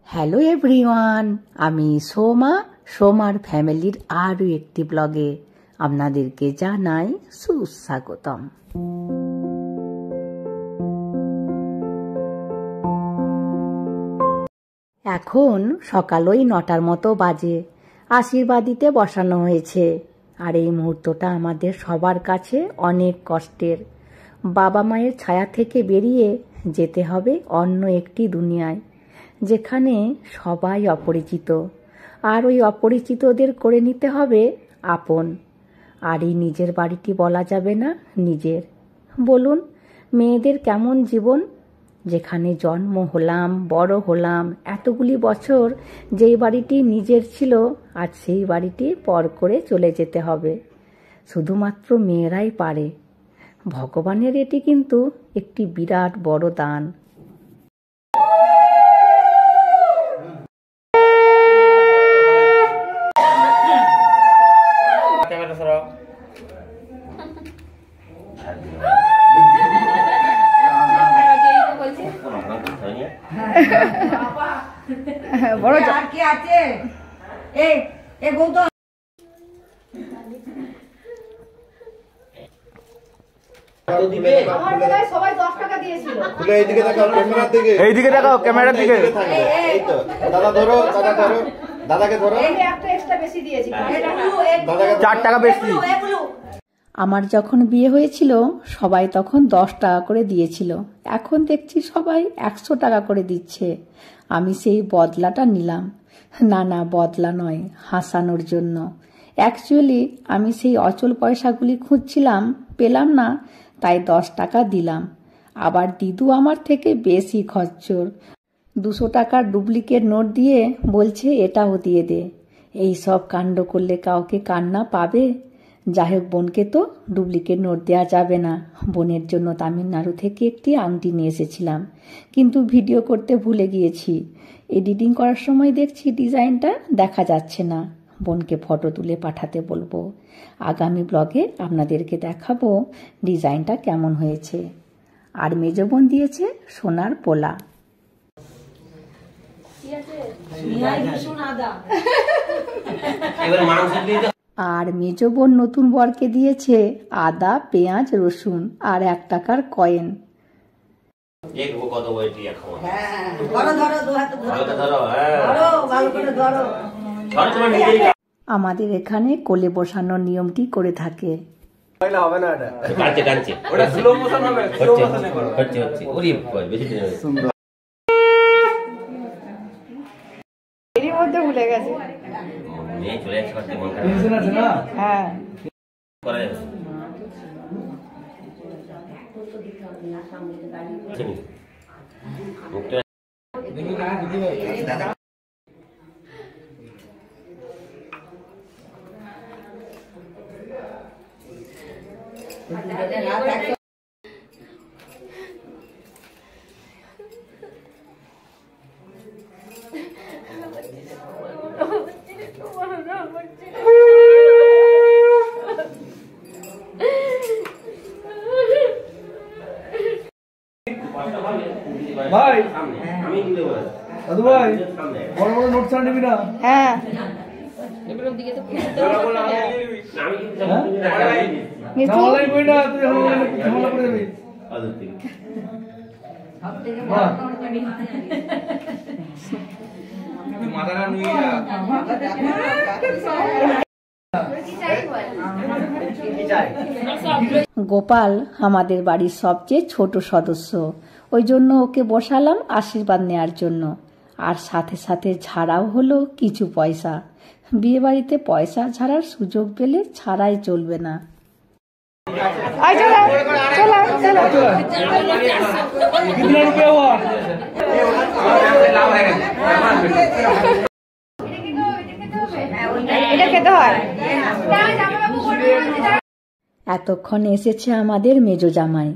Hello everyone, আমি সোমার ফ্যামিলির আরও একটি ব্লগে আপনাদেরকে জানাই সুস্বাগতম। এখন সকাল 9টার মতো বাজে। আশীর্বাদ দিতে বসানো হয়েছে। আর এই মুহূর্তটা আমাদের সবার কাছে অনেক কষ্টের। বাবা মায়ের ছায়া থেকে বেরিয়ে যেতে হবে অন্য একটি দুনিয়ায়, যেখানে সবাই অপরিচিত। আর ওই অপরিচিতদের করে নিতে হবে আপন। আর এই নিজের বাড়িটি বলা যাবে না নিজের। বলুন, মেয়েদের কেমন জীবন, যেখানে জন্ম হলাম, বড় হলাম, এতগুলি বছর যেই বাড়িটি নিজের ছিল, আজ সেই বাড়িটি পর করে চলে যেতে হবে। শুধুমাত্র মেয়েরাই পারে। ভগবানের এটি কিন্তু একটি বিরাট বড় দান। বড় আর কি আছে? এই গৌতম সবাই 10 টাকা দিয়েছিল। এইদিকে দেখাও, ক্যামেরার দিকে। এইদিকে দেখাও, ক্যামেরার দিকে। এই তো দাদা ধরো, দাদাকে ধরো। এই একটা এক্সট্রা বেশি দিয়েছি। দাদাকে 4 টাকা বেশি। আমার যখন বিয়ে হয়েছিল সবাই তখন 10 টাকা করে দিয়েছিল। এখন দেখছি সবাই 100 টাকা করে দিচ্ছে। আমি সেই বদলাটা নিলাম। না, বদলা নয়, হাসানোর জন্য। অ্যাকচুয়ালি আমি সেই অচল পয়সাগুলি খুঁজছিলাম, পেলাম না, তাই 10 টাকা দিলাম। আবার দিদু আমার থেকে বেশি খচ্চর। 200 টাকার ডুপ্লিকেট নোট দিয়ে বলছে এটাও দিয়ে দে। এই সব কাণ্ড করলে কাউকে কান্না পাবে? যাই হোক, বোনকে তো ডুপ্লিকেট নোট দেওয়া যাবে না। বোনের জন্য তামিলনাড়ু থেকে একটি আংটি নিয়ে এসেছিলাম, কিন্তু ভিডিও করতে ভুলে গিয়েছি। এডিটিং করার সময় দেখছি ডিজাইনটা দেখা যাচ্ছে না। বোনকে ফটো তুলে পাঠাতে বলবো। আগামী ব্লগে আপনাদেরকে দেখাবো ডিজাইনটা কেমন হয়েছে। আর মেজো বোন দিয়েছে সোনার পোলা। আর মেজো বোন নতুন বরকে দিয়েছে আদা, পেঁয়াজ, রসুন আর 1 টাকার কয়েন। আমাদের এখানে কোলে বসানোর নিয়মটি করে থাকে। এরই মধ্যে ভুলে গেছে। হ্যাঁ, ভাই, দাদু ভাই, বড় বড় নোট ছাড়া নিবি না? হ্যাঁ, অনলাইন করি না, তুই ঝামেলা করে যাবি। গোপাল আমাদের বাড়ির সবচেয়ে ছোট সদস্য, ওই জন্য ওকে বসালাম আশীর্বাদ নেওয়ার জন্য। আর সাথে সাথে ঝাড়াও হলো কিছু পয়সা। বিয়ে বাড়িতে পয়সা ঝাড়ার সুযোগ পেলে ছাড়াই চলবে না। এতক্ষণ এসেছে আমাদের মেজো জামাই।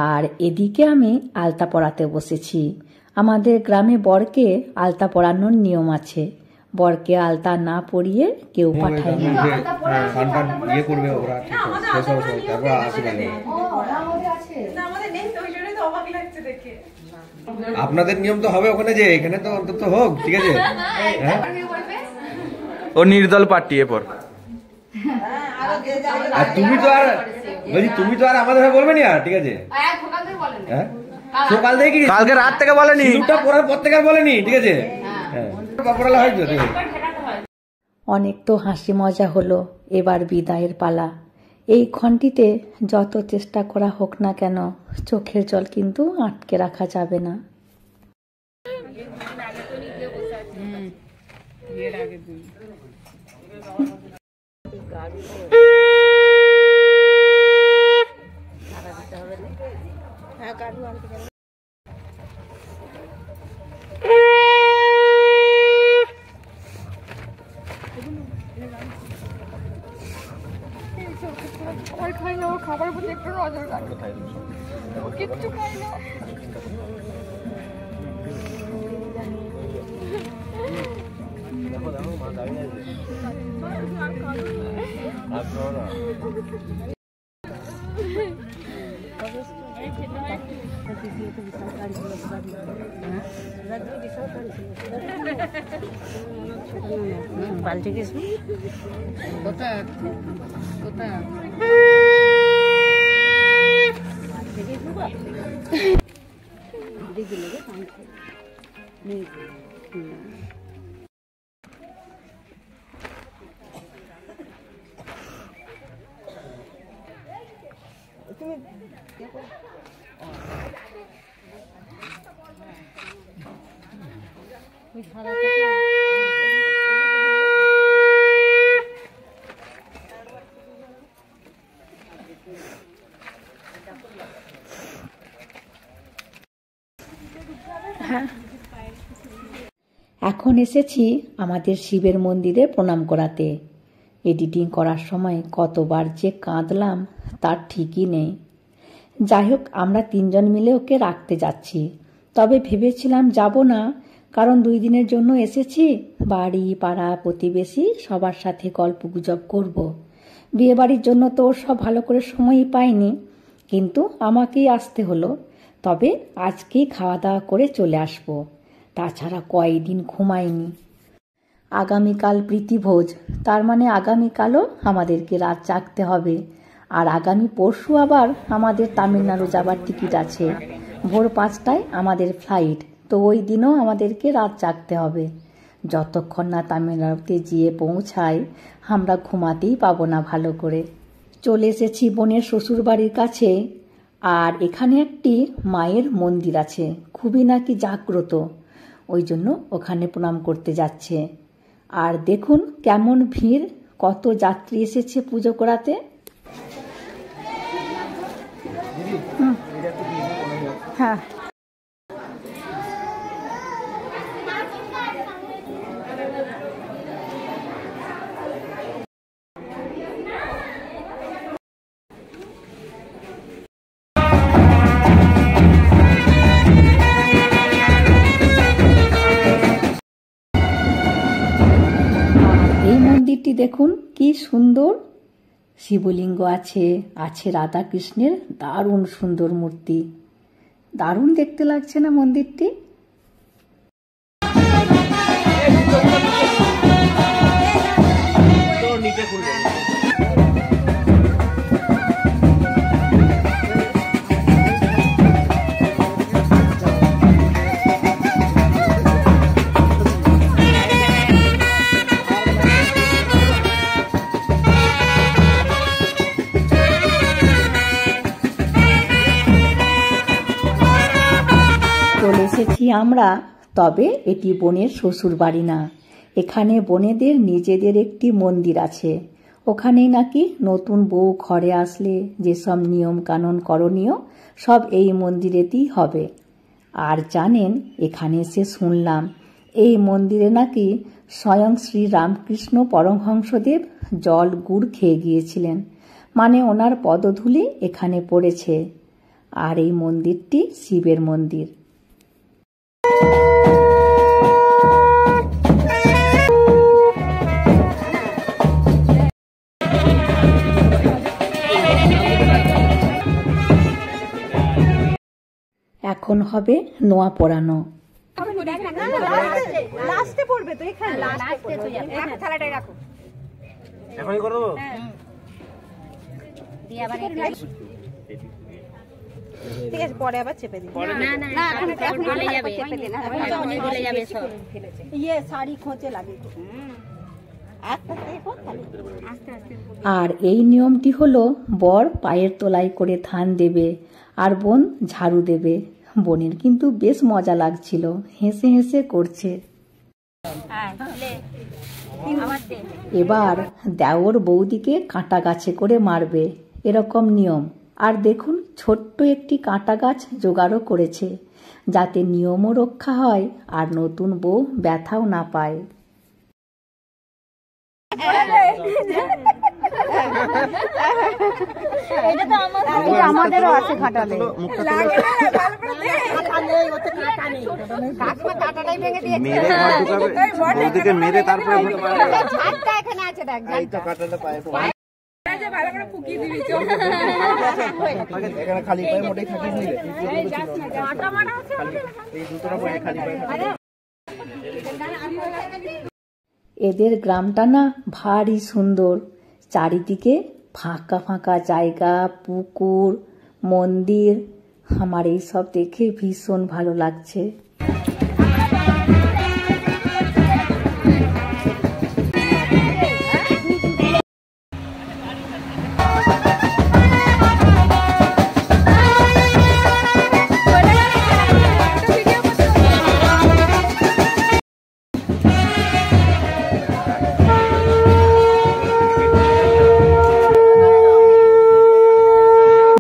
আর এদিকে আমি আলতা পরাতে বসেছি। আমাদের গ্রামে বরকে আলতা পরানোর নিয়ম আছে। বরকে আলতা না পরিয়ে কেউ পাঠায় না। আপনাদের নিয়ম তো হবে ওখানে, যে এখানে তো অন্তত হোক, ঠিক আছে? হ্যাঁ, ও নির্দল পার্টি এরপর। আর তুমি তো আর বলছি, তুমি তো আর আমাদের হয়ে বলবে না, আর ঠিক আছে? হ্যাঁ, সকাল থেকে কি কালকে রাত থেকে বলেনি, দুটা পড়ার পর থেকে আর বলেনি, ঠিক আছে? হ্যাঁ, পড়ালে হয়তো। অনেক তো হাসি মজা হলো, এবার বিদায়ের পালা। এই ক্ষণটিতে যত চেষ্টা করা হোক না কেন, চোখের জল কিন্তু আটকে রাখা যাবে না। খাবার খাই না, ওর খাবার প্রতি একটু নজর রাখো, কিচ্ছু খাই না। বালতি কিছু কোথায় কোথায় এখন এসেছি আমাদের শিবের মন্দিরে প্রণাম করাতে। এডিটিং করার সময় কতবার যে কাঁদলাম তার ঠিকই নেই। যাই হোক, আমরা 3 জন মিলে ওকে রাখতে যাচ্ছি। তবে ভেবেছিলাম যাব না, কারণ 2 দিনের জন্য এসেছি। বাড়ি পাড়া প্রতিবেশী সবার সাথে গল্প গুজব করব। বিয়ে বাড়ির জন্য তো ওর সব ভালো করে সময়ই পাইনি, কিন্তু আমাকেই আসতে হলো। তবে আজকেই খাওয়া দাওয়া করে চলে আসব। তাছাড়া কয়েকদিন ঘুমাইনি। আগামীকাল প্রীতিভোজ, তার মানে আগামীকালও আমাদেরকে রাত জাগতে হবে। আর আগামী পরশু আবার আমাদের তামিলনাড়ু যাবার টিকিট আছে। ভোর 5টায় আমাদের ফ্লাইট, তো ওই দিনও আমাদেরকে রাত জাগতে হবে। যতক্ষণ না তামিলনাড়ুতে গিয়ে পৌঁছাই আমরা ঘুমাতেই পাবো না ভালো করে। চলে এসেছি বোনের শ্বশুর বাড়ির কাছে। আর এখানে একটি মায়ের মন্দির আছে, খুবই নাকি জাগ্রত, ওই জন্য ওখানে প্রণাম করতে যাচ্ছে। আর দেখুন কেমন ভিড়, কত যাত্রী এসেছে পুজো করাতে। হ্যাঁ, মন্দিরটি দেখুন কি সুন্দর, শিবলিঙ্গ আছে, আছে রাধা কৃষ্ণের দারুণ সুন্দর মূর্তি। দারুণ দেখতে লাগছে না মন্দিরটি? চলে এসেছি আমরা, তবে এটি বোনের শ্বশুর বাড়ি না। এখানে বোনেদের নিজেদের একটি মন্দির আছে। ওখানেই নাকি নতুন বউ ঘরে আসলে যেসব নিয়ম কানুন করণীয় সব এই মন্দিরেতেই হবে। আর জানেন, এখানে এসে শুনলাম এই মন্দিরে নাকি স্বয়ং শ্রী রামকৃষ্ণ পরমহংসদেব জল গুড় খেয়ে গিয়েছিলেন, মানে ওনার পদধূলি এখানে পড়েছে। আর এই মন্দিরটি শিবের মন্দির। এখন হবে নোয়া পরানো। লাস্টে পড়বে তো, এখানে লাস্টে তো যাবে। রাখো থালাটাই রাখো, এখনই করে দেবো। দিয়ে আবার ঠিক আছে, পরে আবার চেপে দিই। না না না, এখন গলে যাবে, চেপে দিন, এখন তো অনেক গলে যাবে সব। ইয়ে শাড়ি খোঁচে লাগে। আর এই নিয়মটি হলো বর পায়ের তলায় করে ধান দেবে আর বোন ঝাড়ু দেবে। বোনের কিন্তু বেশ মজা লাগছিল, হেসে হেসে করছে। এবার দেওর বৌদিকে কাঁটা গাছে করে মারবে, এরকম নিয়ম। আর দেখুন ছোট্ট একটি কাঁটা গাছ জোগাড়ও করেছে, যাতে নিয়মও রক্ষা হয় আর নতুন বউ ব্যথাও না পায়। আমাদেরও আছে ঘাটালে। মেরে তারপরে খালি পায়ে মোটেই থাকিস নিলে এদের গ্রামটা না ভারী সুন্দর, চারিদিকে ফাঁকা ফাঁকা জায়গা, পুকুর, মন্দির। আমার এই সব দেখে ভীষণ ভালো লাগছে।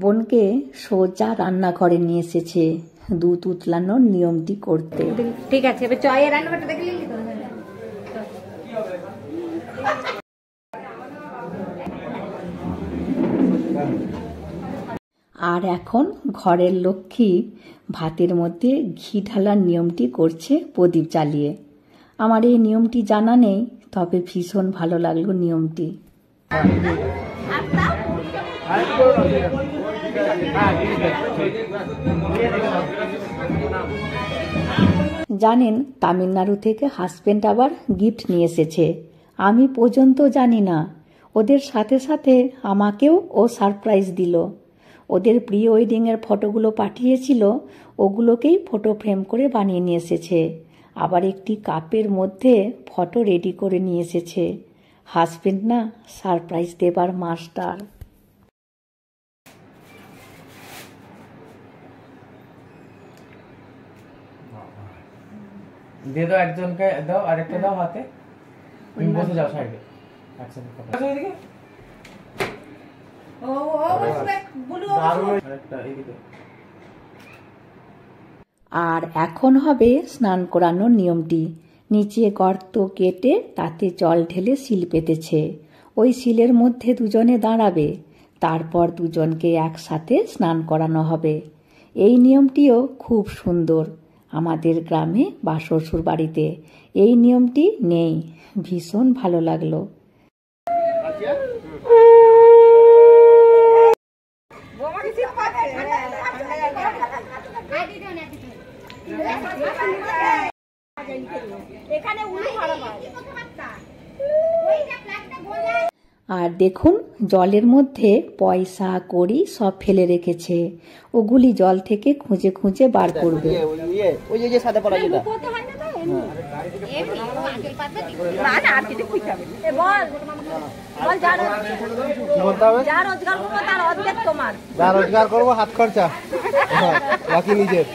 বোনকে সোজা রান্নাঘরে নিয়ে এসেছে দুধ উতলানোর নিয়মটি করতে। ঠিক আছে, এবার চয়ের রান্নাটা দেখে নিলি তো। আর এখন ঘরের লক্ষ্মী ভাতের মধ্যে ঘি ঢালার নিয়মটি করছে প্রদীপ জ্বালিয়ে। আমার এই নিয়মটি জানা নেই, তবে ভীষণ ভালো লাগলো নিয়মটি। জানেন, তামিলনাড়ু থেকে হাজবেন্ড আবার গিফট নিয়ে এসেছে। আমি পর্যন্ত জানি না। ওদের সাথে সাথে আমাকেও ও সারপ্রাইজ দিল। ওদের প্রি ওয়েডিংয়ের ফটোগুলো পাঠিয়েছিল, ওগুলোকেই ফটো ফ্রেম করে বানিয়ে নিয়ে এসেছে। আবার একটি কাপের মধ্যে ফটো রেডি করে নিয়ে এসেছে। হাজবেন্ড না সারপ্রাইজ দেবার মাস্টার। দিয়ে দাও, একজনকে দাও, আরেকটা দাও হাতে। তুমি বসে যাও সাইডে। আচ্ছা এদিকে আর এখন হবে স্নান করানোর নিয়মটি। নিচে গর্ত কেটে তাতে জল ঢেলে শিল পেতেছে। ওই শিলের মধ্যে দুজনে দাঁড়াবে, তারপর দুজনকে একসাথে স্নান করানো হবে। এই নিয়মটিও খুব সুন্দর। আমাদের গ্রামে বা শ্বশুর বাড়িতে এই নিয়মটি নেই, ভীষণ ভালো লাগলো। আর দেখুন জলের মধ্যে পয়সা কড়ি সব ফেলে রেখেছে, ওগুলি জল থেকে খুঁজে খুঁজে বার করবে। যা রোজগার করবো হাত খরচা, বাকি নিজের।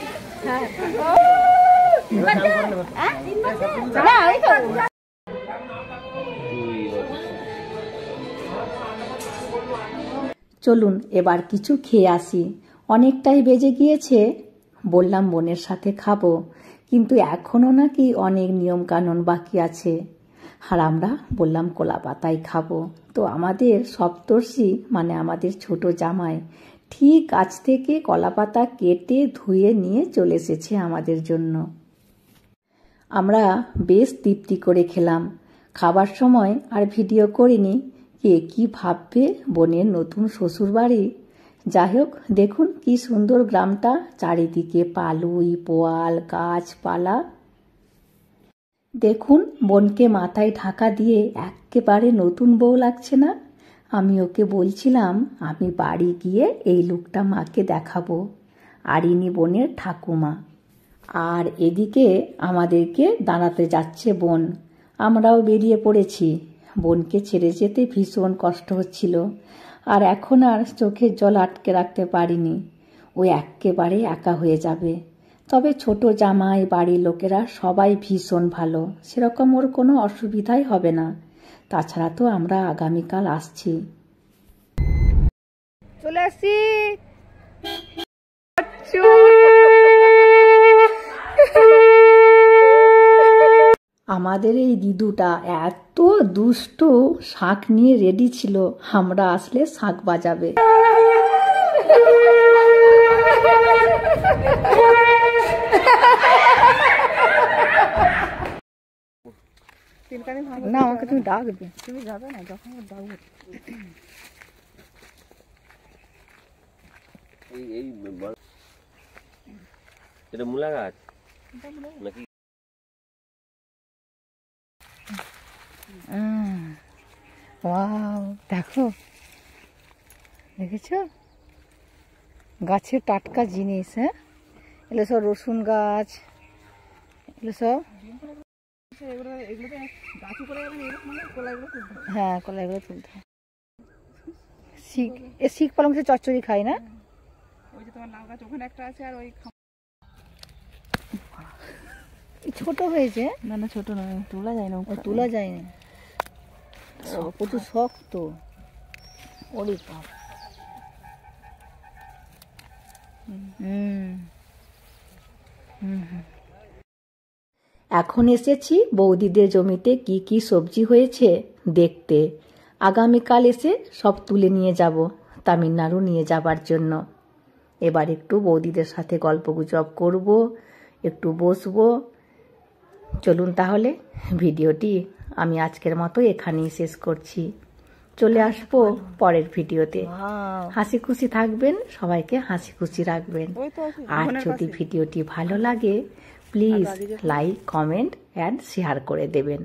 চলুন এবার কিছু খেয়ে আসি, অনেকটাই বেজে গিয়েছে। বললাম বোনের সাথে খাবো, কিন্তু এখনো নাকি অনেক নিয়ম কানুন বাকি আছে। আর আমরা বললাম কলা পাতায় খাবো। তো আমাদের সপ্তর্ষি মানে আমাদের ছোট জামাই ঠিক গাছ থেকে কলা পাতা কেটে ধুয়ে নিয়ে চলে এসেছে আমাদের জন্য। আমরা বেশ তৃপ্তি করে খেলাম। খাবার সময় আর ভিডিও করিনি, কে কি ভাববে বোনের নতুন শ্বশুর বাড়ি যাই হোক, দেখুন কি সুন্দর গ্রামটা, চারিদিকে পালুই পোয়াল গাছপালা। দেখুন বোনকে মাথায় ঢাকা দিয়ে একেবারে নতুন বউ লাগছে না? আমি ওকে বলছিলাম আমি বাড়ি গিয়ে এই লুকটা মাকে দেখাবো। আর ইনি বোনের ঠাকুমা। আর এদিকে আমাদেরকে দাঁড়াতে যাচ্ছে বোন। আমরাও বেরিয়ে পড়েছি। বোনকে ছেড়ে যেতে ভীষণ কষ্ট হচ্ছিল, আর এখন আর চোখের জল আটকে রাখতে পারিনি। ও একেবারে একা হয়ে যাবে। তবে ছোট জামাই, বাড়ির লোকেরা সবাই ভীষণ ভালো, সেরকম ওর কোনো অসুবিধাই হবে না। তাছাড়া তো আমরা আগামীকাল আসছি। চলে আসছি। আমাদের এই দিদুটা এত দুষ্ট, শাঁখ নিয়ে রেডি ছিল, আমরা আসলে শাঁখ বাজাবে। না, আমাকে তুমি ডাকবে। তুমি যাবে না, যখন ডাকবে। এটা মূলা গাছ নাকি? দেখো, দেখেছো গাছের টাটকা জিনিস। হ্যাঁ, এগুলো সব রসুন গাছ, এগুলো সব। হ্যাঁ, কলাইগুলো তুলতে হয়। শিখ পালং সে চচ্চড়ি খাই না? ছোট হয়েছে। না না, ছোট নয়, তোলা যায় না। তোলা যায় না, প্রচুর শক্ত। ওরে বাপ। এখন এসেছি বৌদিদের জমিতে কি কি সবজি হয়েছে দেখতে। আগামীকাল এসে সব তুলে নিয়ে যাব তামিলনাড়ু নিয়ে যাবার জন্য। এবার একটু বৌদিদের সাথে গল্পগুজব করব, একটু বসবো। চলুন তাহলে ভিডিওটি আমি আজকের মতো এখানেই শেষ করছি। চলে আসবো পরের ভিডিওতে। হাসি খুশি থাকবেন, সবাইকে হাসি খুশি রাখবেন। আর যদি ভিডিওটি ভালো লাগে please like, comment and share করে দেবেন।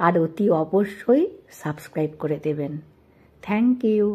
আর অতি অবশ্যই সাবস্ক্রাইব করে দেবেন। Thank you.